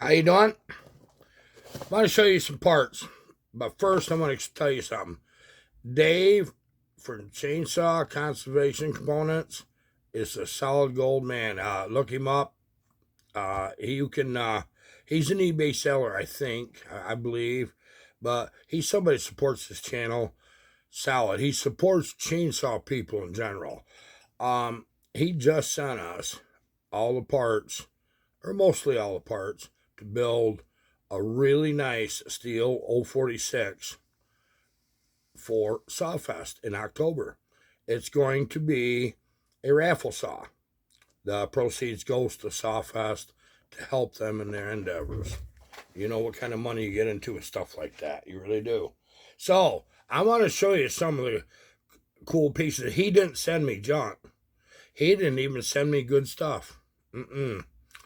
How you doing? I want to show you some parts, but first I'm going to tell you something. Dave from Chainsaw Conservation Components is a solid gold man. Look him up. You can. He's an eBay seller, I think, I believe, but he's somebody that supports this channel. Solid. He supports chainsaw people in general. He just sent us all the parts, or mostly all the parts, to build a really nice steel 046 for Sawfest in October. It's going to be a raffle saw. The proceeds goes to Sawfest to help them in their endeavors. You know what kind of money you get into with stuff like that. You really do. So I want to show you some of the cool pieces. He didn't send me junk. He didn't even send me good stuff. He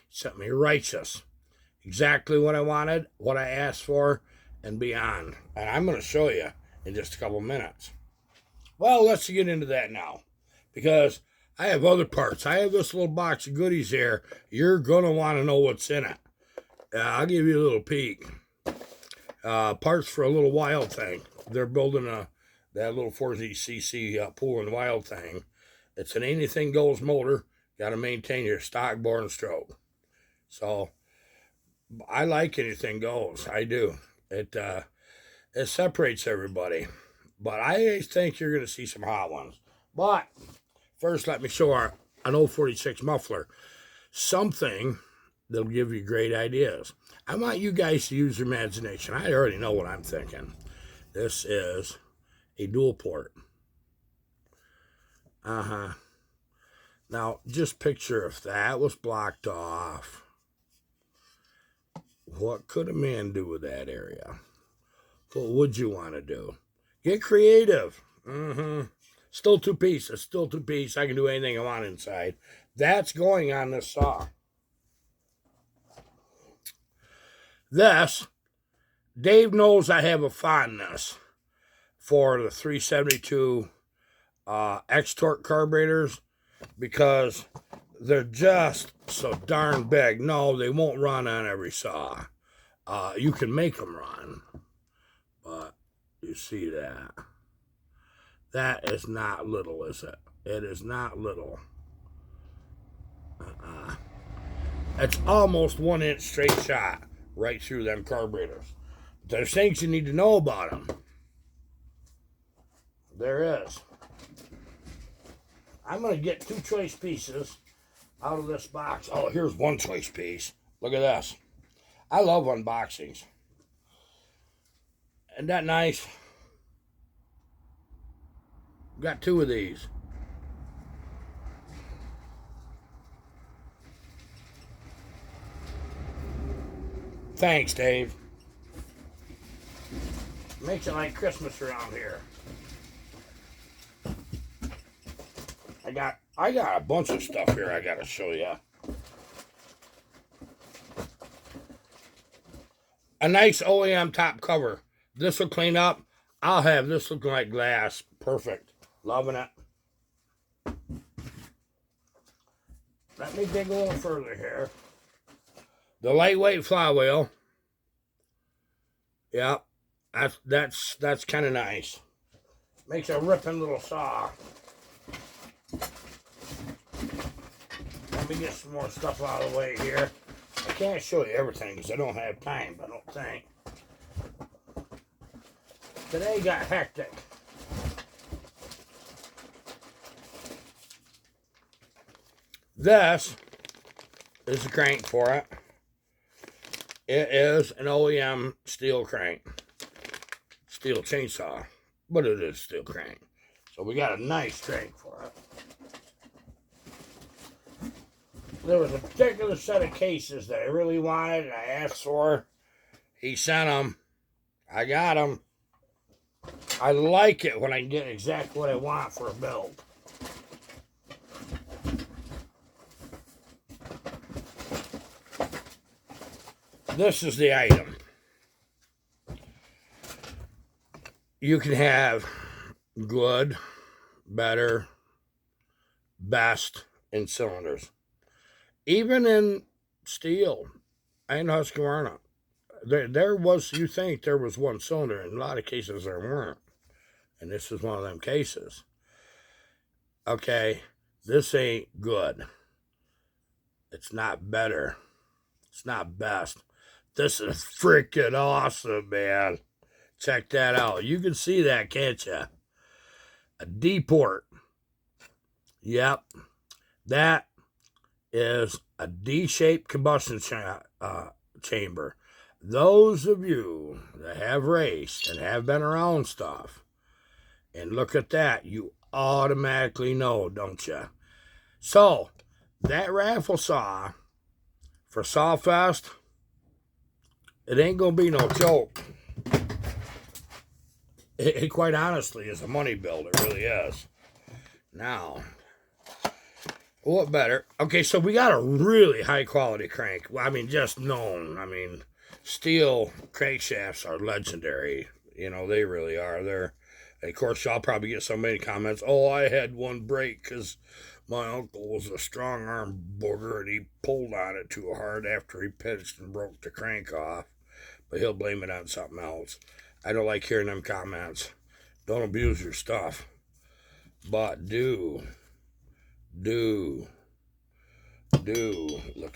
sent me righteous. Exactly what I wanted, what I asked for, and beyond. And I'm going to show you in just a couple minutes. Well, let's get into that now, because I have other parts. I have this little box of goodies here. You're going to want to know what's in it. I'll give you a little peek. Parts for a little wild thing. They're building that little 40cc pool and wild thing. It's an anything goes motor. Got to maintain your stock, bore, and stroke. So I like anything goes. I do. It separates everybody. But I think you're going to see some hot ones. But first, let me show an 046 muffler. Something that'll give you great ideas. I want you guys to use your imagination. I already know what I'm thinking. This is a dual port. Now, just picture if that was blocked off. What could a man do with that area? What would you want to do? Get creative. Still two piece. It's still two piece. I can do anything I want inside. That's going on this saw. This, Dave knows I have a fondness for the 372 X Torque Carburetors because they're just so darn big. No, they won't run on every saw. You can make them run, but you see that. That is not little, is it? It is not little. It's almost 1 inch straight shot right through them carburetors. But there's things you need to know about them. There is. I'm going to get two choice pieces out of this box. Oh, here's one choice piece. Look at this. I love unboxings. Isn't that nice? Got two of these. Thanks, Dave. Makes it like Christmas around here. I got a bunch of stuff here I gotta show you. A nice OEM top cover. This will clean up. I'll have this looking like glass. Perfect. Loving it. Let me dig a little further here. The lightweight flywheel. Yep. That's kind of nice. Makes a ripping little saw. Let me get some more stuff out of the way here. I can't show you everything because I don't have time, I don't think. Today got hectic. This is the crank for it. It is an OEM steel crank. Steel chainsaw, but it is steel crank. So we got a nice crank for it. There was a particular set of cases that I really wanted and I asked for. He sent them. I got them. I like it when I can get exactly what I want for a build. This is the item. You can have good, better, best in cylinders. Even in steel. ain't Husqvarna. There was, you think there was one cylinder. In a lot of cases there weren't. And this is one of them cases. Okay, this ain't good. It's not better. It's not best. This is freaking awesome, man. Check that out. You can see that, can't you? A D-port. Yep. That is a D-shaped combustion chamber. Those of you that have raced and have been around stuff and look at that, you automatically know, don't you? So, that raffle saw for Sawfest, it ain't going to be no joke. It quite honestly is a money builder. It really is. Now, what better? Okay, so we got a really high quality crank. I mean, just known. I mean, steel crankshafts are legendary. You know, they really are. They're, of course, y'all probably get so many comments. Oh, I had one break because my uncle was a strong arm booger and he pulled on it too hard after he pitched and broke the crank off. But he'll blame it on something else. I don't like hearing them comments. Don't abuse your stuff. But do look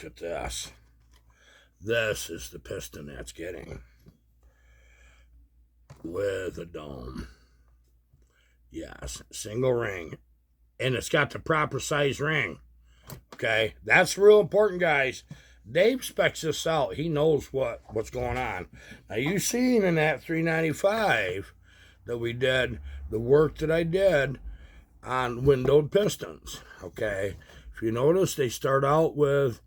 at this. This is the piston that's getting with a dome. Yes, single ring. And it's got the proper size ring. Okay, that's real important, guys. Dave specs this out. He knows what's going on. Now, you seen in that 395 that we did, the work that I did on windowed pistons, okay? If you notice, they start out with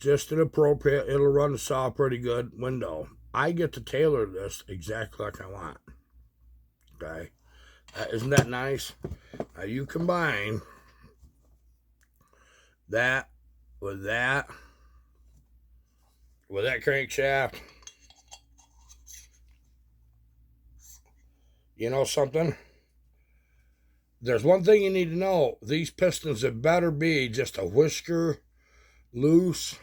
just an appropriate, it'll run the saw pretty good window. I get to tailor this exactly like I want, okay? Isn't that nice? Now, you combine that with that crankshaft, you know something? There's one thing you need to know. These pistons, it better be just a whisker loose.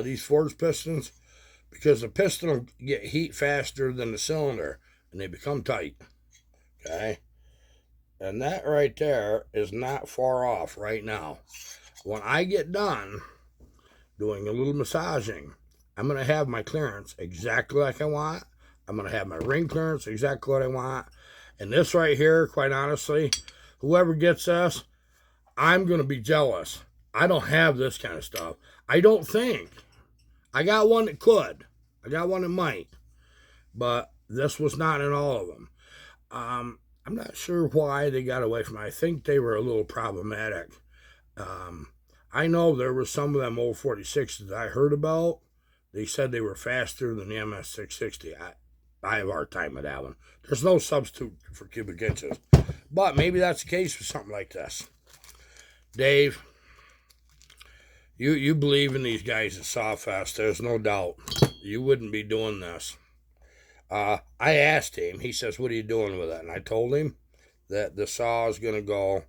These forged pistons, because the piston will get heat faster than the cylinder, and they become tight. Okay? And that right there is not far off right now. When I get done doing a little massaging, I'm going to have my clearance exactly like I want. I'm going to have my ring clearance exactly what I want. And this right here, quite honestly, whoever gets this, I'm going to be jealous. I don't have this kind of stuff. I don't think. I got one that could. I got one that might. But this was not in all of them. I'm not sure why they got away from it. I think they were a little problematic. I know there were some of them old 46s that I heard about. They said they were faster than the MS660. I have a hard time with that one. There's no substitute for cubic inches. But maybe that's the case with something like this. Dave, you believe in these guys at Sawfest. There's no doubt. You wouldn't be doing this. I asked him. He says, what are you doing with it? And I told him that the saw is going to go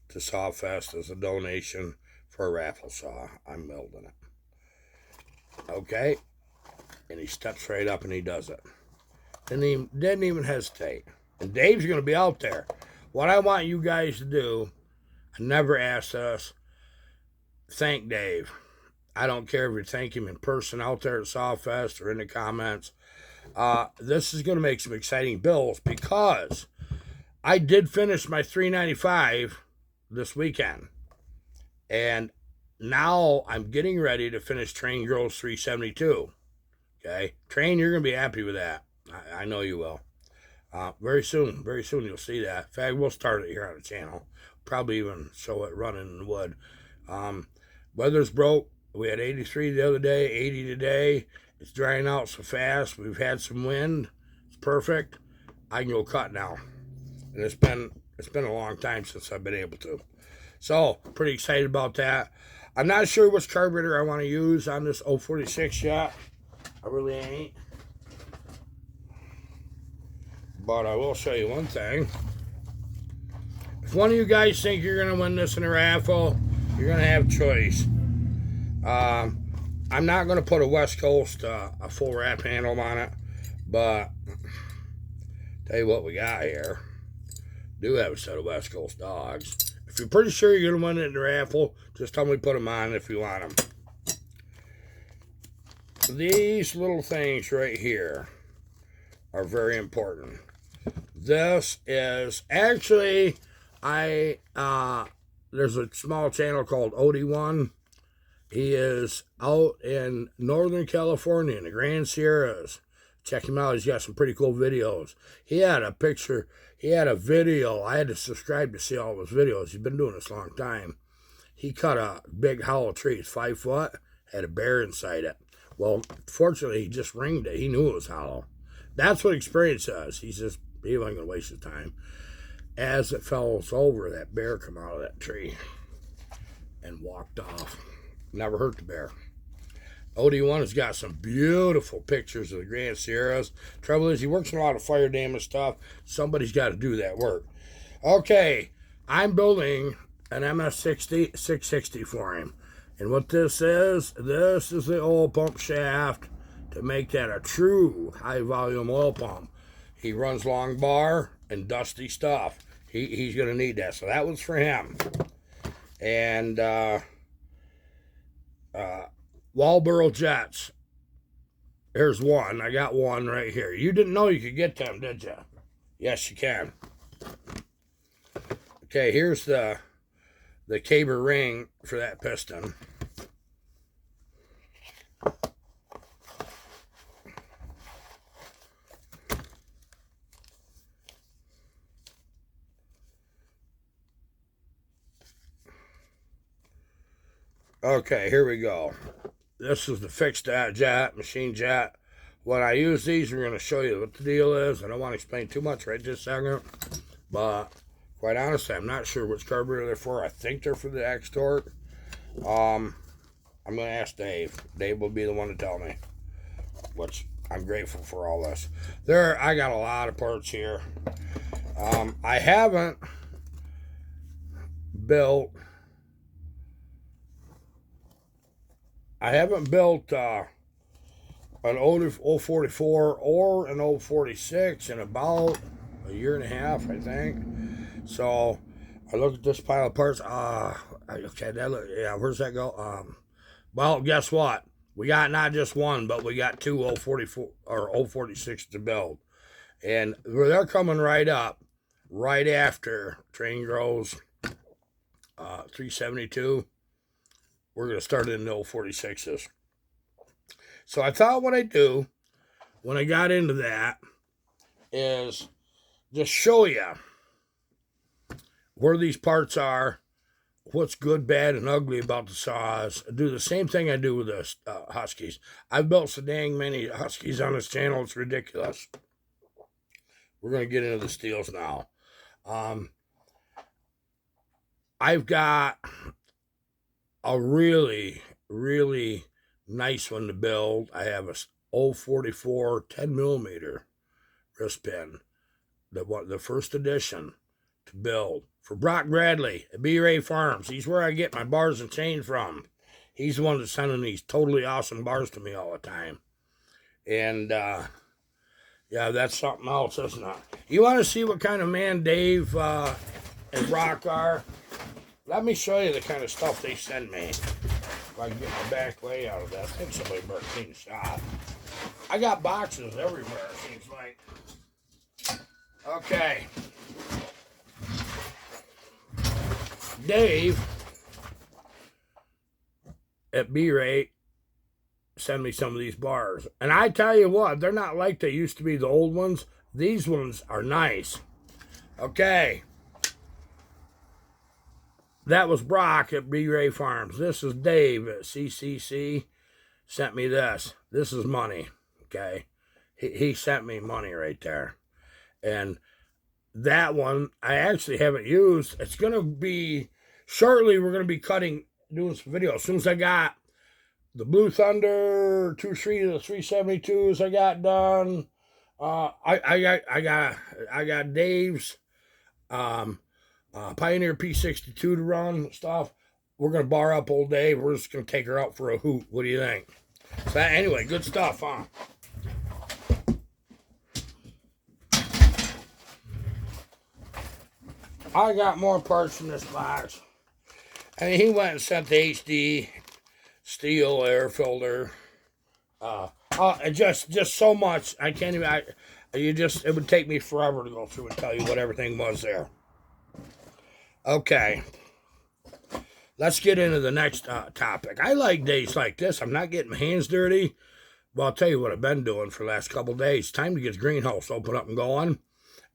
to Sawfest as a donation for a raffle saw. I'm building it. Okay? And he steps right up and he does it. And he didn't even hesitate. And Dave's going to be out there. What I want you guys to do, I never asked us, thank Dave. I don't care if you thank him in person out there at Sawfest or in the comments. This is going to make some exciting builds because I did finish my 395 this weekend. And now I'm getting ready to finish Train Girl's 372. Okay? Train, you're going to be happy with that. I know you will. Very soon you'll see that. In fact, we'll start it here on the channel. Probably even show it running in the wood. Weather's broke. We had 83 the other day, 80 today. It's drying out so fast. We've had some wind. It's perfect. I can go cut now. And it's been a long time since I've been able to. So, pretty excited about that. I'm not sure which carburetor I want to use on this 046 yet. I really ain't. But I will show you one thing. If one of you guys think you're going to win this in a raffle, you're going to have choice. I'm not going to put a West Coast, a full wrap handle on it, but tell you what we got here. Do have a set of West Coast dogs. If you're pretty sure you're going to win it in the raffle, just tell me to put them on if you want them. These little things right here are very important. This is actually, there's a small channel called OD1. He is out in Northern California in the Grand Sierras. Check him out. He's got some pretty cool videos. He had a video. I had to subscribe to see all of his videos. He's been doing this a long time. He cut a big hollow tree. It's 5 foot. Had a bear inside it. Well, fortunately, he just ringed it. He knew it was hollow. That's what experience does. He wasn't going to waste his time. As it fell over, that bear come out of that tree and walked off. Never hurt the bear. OD1 has got some beautiful pictures of the Grand Sierras. Trouble is, he works on a lot of fire damage stuff. Somebody's got to do that work. Okay, I'm building an MS-60 660 for him. And what this is the oil pump shaft to make that a true high-volume oil pump. He runs long bar and dusty stuff. He's going to need that. So that was for him. And Walboro jets. Here's one. I got one right here. You didn't know you could get them, did you? Yes, you can. Okay, here's the caber ring for that piston. Okay, here we go. This is the fixed jet, machine jet. When I use these, we're going to show you what the deal is. I don't want to explain too much right this second, but quite honestly, I'm not sure which carburetor they're for. I think they're for the X-Torque. I'm going to ask Dave. Dave will be the one to tell me, which I'm grateful for all this. I got a lot of parts here. I haven't built an 044 or an 046 in about a year and a half, I think. So I looked at this pile of parts. Okay, where's that go? Well, guess what? We got not just one, but we got two 044 or 046 to build. And they're coming right up, right after Train Grows 372. We're going to start in the 046s. So I thought what I'd do when I got into that is just show you where these parts are, what's good, bad, and ugly about the saws. I do the same thing I do with the Huskies. I've built so dang many Huskies on this channel, it's ridiculous. We're going to get into the steels now. I've got a really, really nice one to build. I have a 044 10 millimeter wrist pin, the first edition to build for Brock Bradley at B-Ray Farms. He's where I get my bars and chain from. He's the one that's sending these totally awesome bars to me all the time. And yeah, that's something else, isn't it? You want to see what kind of man Dave and Brock are? Let me show you the kind of stuff they send me. If I can get my back way out of that. I think somebody better clean the shop. I got boxes everywhere, it seems like. Okay. Dave at B-Rate sent me some of these bars. And I tell you what, they're not like they used to be, the old ones. These ones are nice. Okay. That was Brock at B-Ray Farms. This is Dave at CCC. Sent me this. This is money. Okay. He sent me money right there. And that one I actually haven't used. It's going to be, shortly we're going to be doing some videos. As soon as I got the Blue Thunder 2.3 to the 372s I got done. I got Dave's Pioneer P62 to run stuff. We're going to bar up old Dave. We're just going to take her out for a hoot. What do you think? So anyway, good stuff, huh? I got more parts in this box. I mean, he went and sent the HD steel air filter. Just so much. I can't even. It would take me forever to go through and tell you what everything was there. Okay. Let's get into the next topic. I like days like this. I'm not getting my hands dirty. Well, I'll tell you what I've been doing for the last couple of days. Time to get the greenhouse open up and going.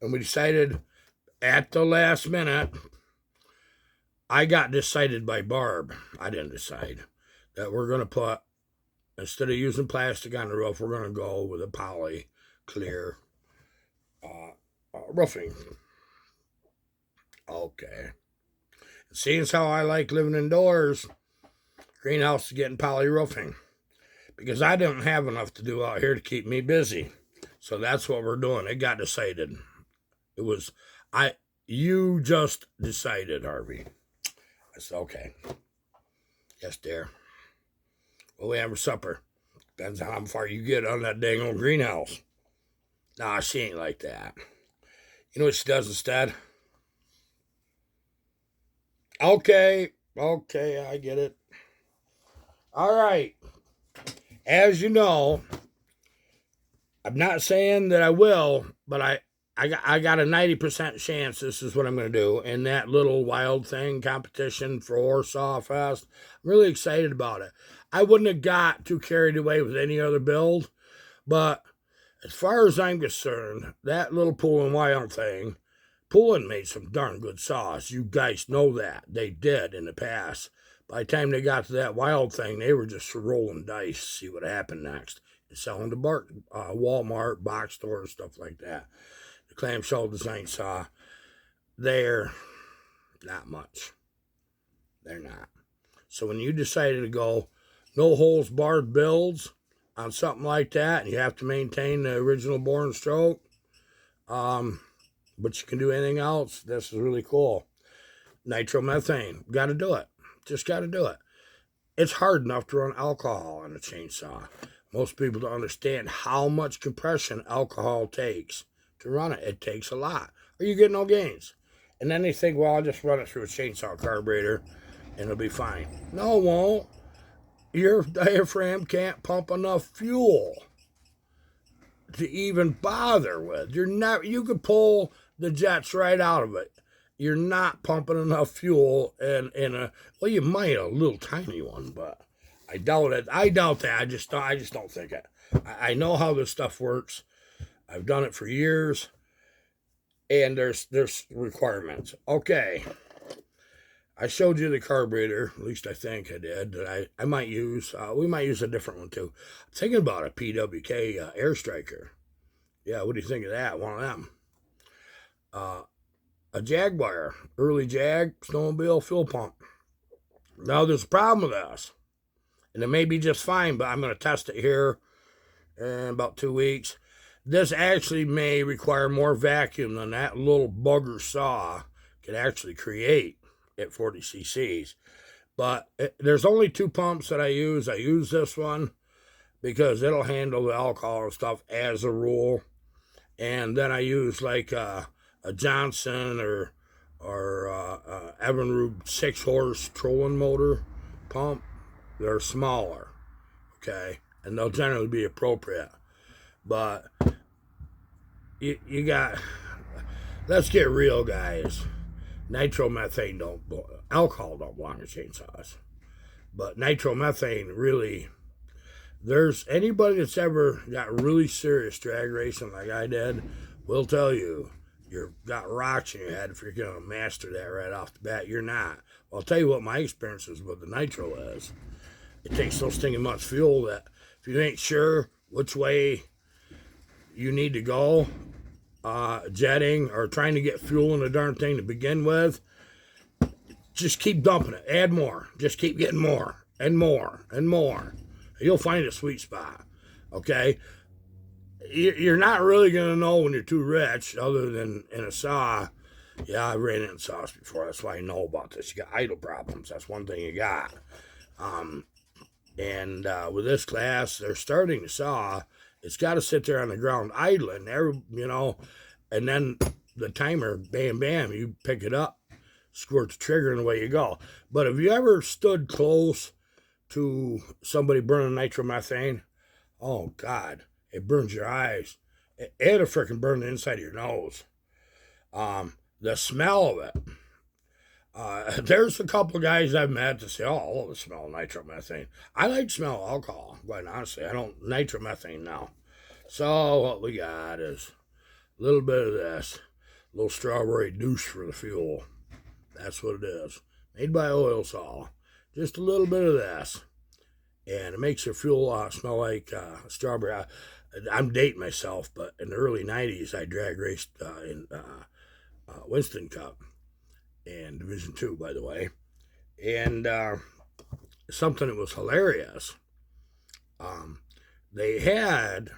And we decided at the last minute, I got decided by Barb. I didn't decide that we're going to put, instead of using plastic on the roof, we're going to go with a poly clear roofing. Okay. Seeing as how I like living indoors, greenhouse is getting poly roofing. Because I didn't have enough to do out here to keep me busy. So that's what we're doing. It got decided. It was, you just decided, Harvey. I said, okay. Yes, dear. Well, we have for supper. Depends on how far you get on that dang old greenhouse. Nah, she ain't like that. You know what she does instead? Okay, I get it. All right. As you know, I'm not saying that I will, but I got a 90% chance this is what I'm going to do. And that little wild thing competition for sawfest, I'm really excited about it. I wouldn't have got too carried away with any other build, but as far as I'm concerned, that little Pool and Wild thing, Poolin made some darn good saws. You guys know that. They did in the past. By the time they got to that Wild thing, they were just rolling dice to see what happened next. And selling to Walmart, box stores, stuff like that. The clamshell design saw, they're not much. They're not. So when you decided to go no holes barred builds on something like that, and you have to maintain the original bore and stroke, but you can do anything else, this is really cool. Nitromethane, got to do it. Just got to do it. It's hard enough to run alcohol on a chainsaw. Most people don't understand how much compression alcohol takes to run it. It takes a lot, or you get no gains. And then they think, well, I'll just run it through a chainsaw carburetor and it'll be fine. No, it won't. Your diaphragm can't pump enough fuel to even bother with. You could pull the jets right out of it. You're not pumping enough fuel well, you might a little tiny one, but I doubt it. I doubt that. I just don't think it. I know how this stuff works. I've done it for years, and there's requirements. Okay. I showed you the carburetor, at least I think I did, that I might use. We might use a different one too. I'm thinking about a PWK Air Striker. Yeah, what do you think of that? One of them. A Jaguar, early Jag, snowmobile fuel pump. Now, there's a problem with this, and it may be just fine, but I'm going to test it here in about 2 weeks. This actually may require more vacuum than that little bugger saw could actually create at 40 cc's. But there's only 2 pumps that I use. I use this one because it'll handle the alcohol and stuff as a rule. And then I use like a Johnson or Evinrude 6-horse trolling motor pump. They're smaller, okay, and they'll generally be appropriate. But you got, let's get real, guys. Nitromethane alcohol don't belong in chainsaws. But nitromethane really, there's anybody that's ever got really serious drag racing like I did will tell you, you've got rocks in your head if you're going to master that right off the bat. You're not. Well, I'll tell you what my experience is with the nitro is. It takes so stinking much fuel that if you ain't sure which way you need to go, jetting or trying to get fuel in the darn thing to begin with, just keep dumping it. Add more. Just keep getting more and more and more. You'll find a sweet spot, okay? You're not really going to know when you're too rich, other than in a saw. Yeah, I ran in saws before. That's why I know about this. You got idle problems. That's one thing you got. And with this class, they're starting to saw. It's got to sit there on the ground idling, and then the timer, bam, bam, you pick it up, squirt the trigger, and away you go. But have you ever stood close to somebody burning nitromethane? Oh, God, it burns your eyes. It'll freaking burn the inside of your nose. The smell of it. There's a couple of guys I've met that say, oh, I love the smell of nitromethane. I like the smell of alcohol, quite honestly. I don't nitromethane now. So what we got is a little bit of this. A little strawberry douche for the fuel. That's what it is. Made by Oil Saw. Just a little bit of this. And it makes your fuel smell like strawberry. I'm dating myself, but in the early 90s, I drag raced in Winston Cup. And Division 2, by the way. And something that was hilarious. They had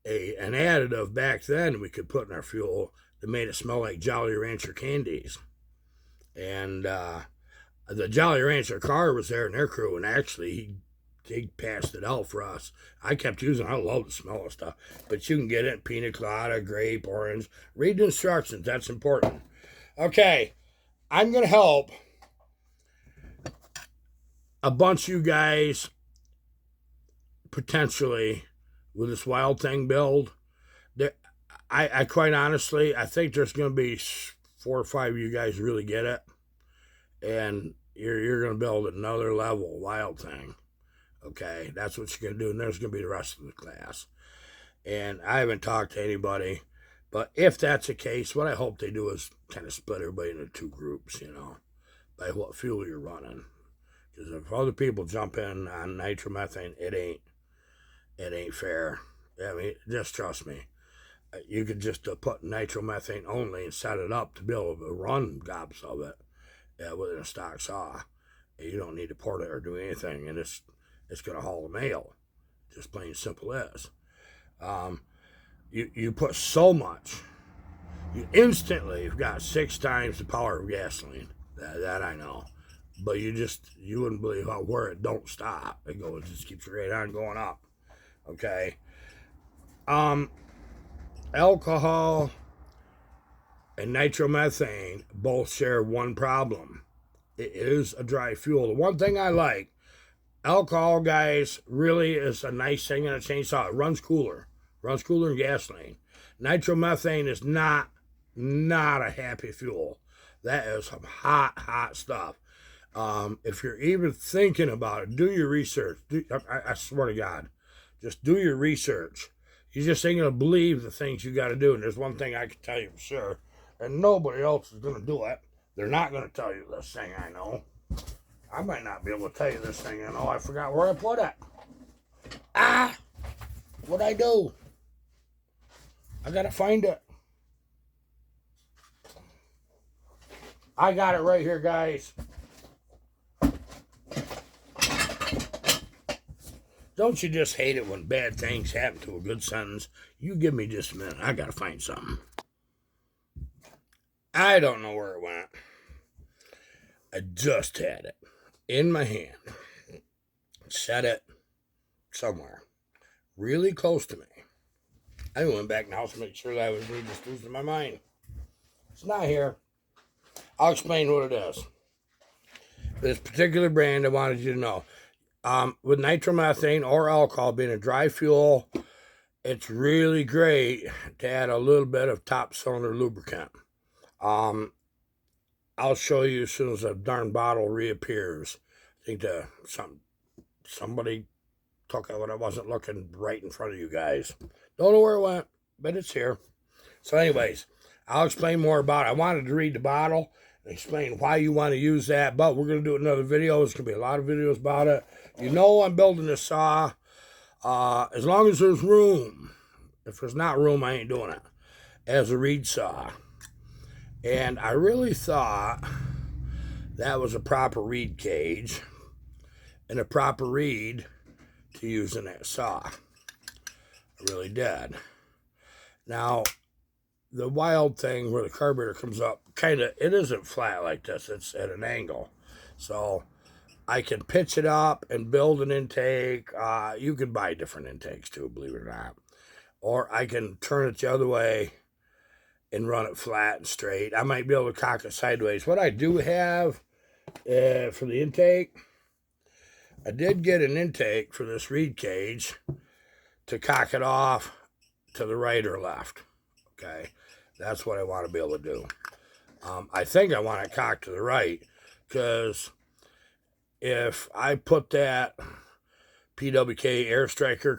an additive back then we could put in our fuel that made it smell like Jolly Rancher candies. And the Jolly Rancher car was there in their crew, and actually he passed it out for us. I kept using it. I love the smell of stuff. But you can get it in pina colada, grape, orange. Read the instructions. That's important. Okay, I'm going to help a bunch of you guys potentially with this Wild Thing build. I quite honestly, I think there's going to be 4 or 5 of you guys really get it. And you're going to build another level Wild Thing. Okay, that's what you're going to do. And there's going to be the rest of the class. And I haven't talked to anybody. But if that's the case, what I hope they do is kind of split everybody into 2 groups, by what fuel you're running. Because if other people jump in on nitromethane, it ain't fair. I mean, just trust me. You could just put nitromethane only and set it up to be able to run gobs of it with a stock saw. You don't need to port it or do anything, and it's going to haul the mail. Just plain simple as. You put so much, you instantly have got 6 times the power of gasoline. That I know. But you wouldn't believe where it don't stop. It just keeps right on going up. Okay. Alcohol and nitromethane both share one problem. It is a dry fuel. The one thing I like, alcohol, guys, really is a nice thing in a chainsaw. It runs cooler. Runs cooler than gasoline. Nitromethane is not a happy fuel. That is some hot stuff. If you're even thinking about it, do your research. I swear to God, just do your research. You just ain't going to believe the things you got to do. And there's one thing I can tell you for sure, and nobody else is going to do it. They're not going to tell you this thing I know. I might not be able to tell you this thing I know. I forgot where I put it. What'd I do? I got to find it. I got it right here, guys. Don't you just hate it when bad things happen to a good sentence? You give me just a minute. I got to find something. I don't know where it went. I just had it in my hand. Set it somewhere really close to me. I went back now to make sure that I was really just losing my mind. It's not here. I'll explain what it is. This particular brand, I wanted you to know. With nitromethane or alcohol being a dry fuel, it's really great to add a little bit of top cylinder lubricant. I'll show you as soon as the darn bottle reappears. I think somebody took it when I wasn't looking right in front of you guys. Don't know where it went, but it's here. So anyways, I'll explain more about it. I wanted to read the bottle and explain why you want to use that, but we're going to do another video. There's going to be a lot of videos about it. I'm building this saw as long as there's room. If there's not room, I ain't doing it. As a reed saw. And I really thought that was a proper reed cage and a proper reed to use in that saw. I really did. Now, the Wild Thing where the carburetor comes up, it isn't flat like this. It's at an angle. So I can pitch it up and build an intake. You can buy different intakes too, believe it or not. Or I can turn it the other way and run it flat and straight. I might be able to cock it sideways. What I do have for the intake, I did get an intake for this reed cage to cock it off to the right or left. Okay, that's what I want to be able to do. I think I want it cocked to the right, because if I put that PWK Air Striker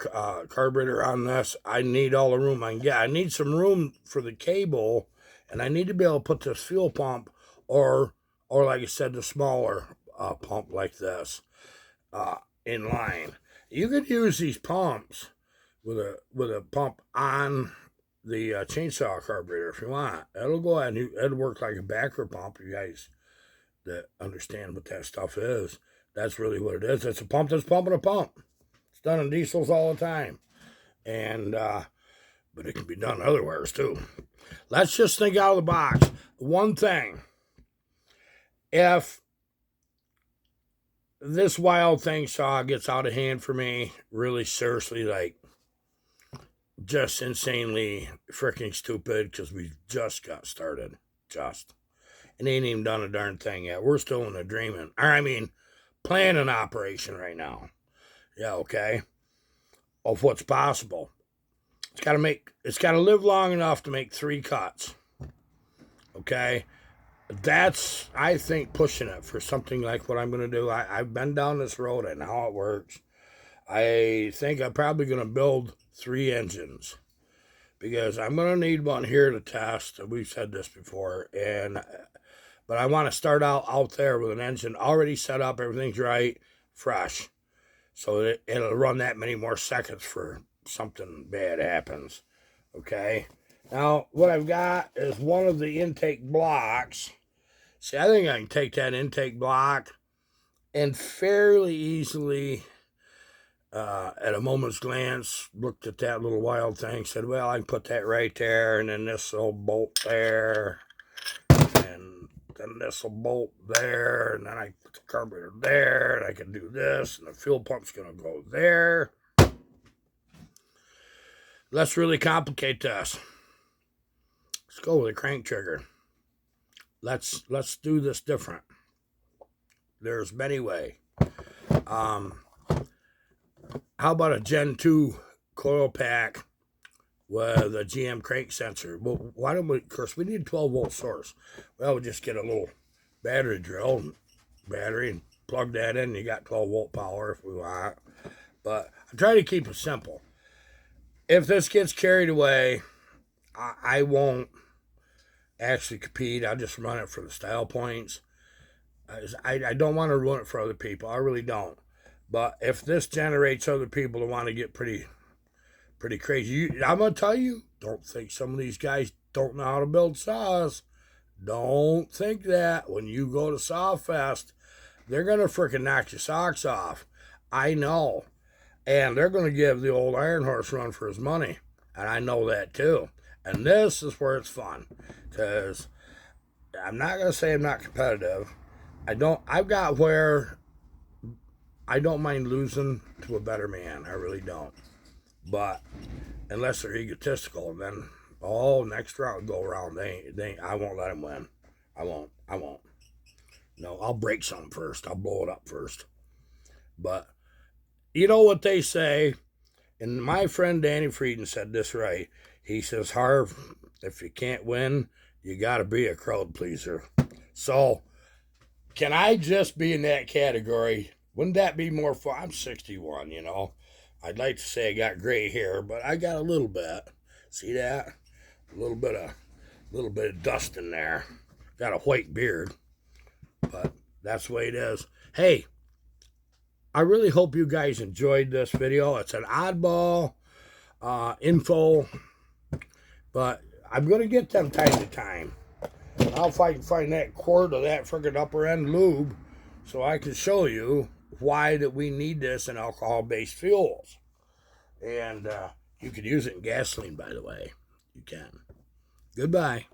carburetor on this, I need all the room I can get. I need some room for the cable, and I need to be able to put this fuel pump, or like I said, the smaller pump like this in line. You could use these pumps with a pump on the chainsaw carburetor if you want. It'll go ahead and it'll work like a backer pump. You guys that understand what that stuff is, that's really what it is. It's a pump that's pumping a pump. It's done in diesels all the time, and but it can be done otherwise too. Let's just think out of the box. One thing: if this wild thing saw gets out of hand for me, really seriously, like just insanely freaking stupid, because we just got started, and ain't even done a darn thing yet. We're still in a planning operation right now. Yeah, okay, of what's possible. It's got to live long enough to make 3 cuts. Okay, that's, I think, pushing it for something like what I'm going to do. I've been down this road and how it works. I think I'm probably going to build 3 engines, because I'm going to need one here to test. We've said this before, but I want to start out there with an engine already set up, everything's right, fresh, so that it'll run that many more seconds for something bad happens. Okay, now what I've got is one of the intake blocks. See, I think I can take that intake block and fairly easily, at a moment's glance, looked at that little wild thing, said, well, I can put that right there, and then this will bolt there, and then this will bolt there, and then I put the carburetor there, and I can do this, and the fuel pump's going to go there. Let's really complicate this. Let's go with a crank trigger. Let's do this different. There's many ways. How about a Gen 2 coil pack with a GM crank sensor? Well, why don't we, of course, we need a 12-volt source. Well, we'll just get a little battery drill, and plug that in, and you got 12-volt power if we want. But I'm trying to keep it simple. If this gets carried away, I won't actually compete. I'll just run it for the style points. I don't want to run it for other people. I really don't. But if this generates other people to want to get pretty crazy, I'm going to tell you, don't think some of these guys don't know how to build saws. Don't think that. When you go to sawfest, they're going to freaking knock your socks off. I know. And they're going to give the old Iron Horse run for his money. And I know that too. And this is where it's fun. Because I'm not going to say I'm not competitive. I've got where I don't mind losing to a better man. I really don't. But unless they're egotistical, then next round, go around, I won't let them win. I won't. No, I'll break something first. I'll blow it up first. But you know what they say, and my friend Danny Frieden said this right. He says, Harv, if you can't win, you got to be a crowd pleaser. So, can I just be in that category? Wouldn't that be more fun? I'm 61, you know. I'd like to say I got gray hair, but I got a little bit. See that? A little bit of dust in there. Got a white beard, but that's the way it is. Hey, I really hope you guys enjoyed this video. It's an oddball info, but I'm going to get them time to time. I'll find that quart of that friggin' upper end lube so I can show you why that we need this in alcohol-based fuels. And you could use it in gasoline, by the way. You can. Goodbye.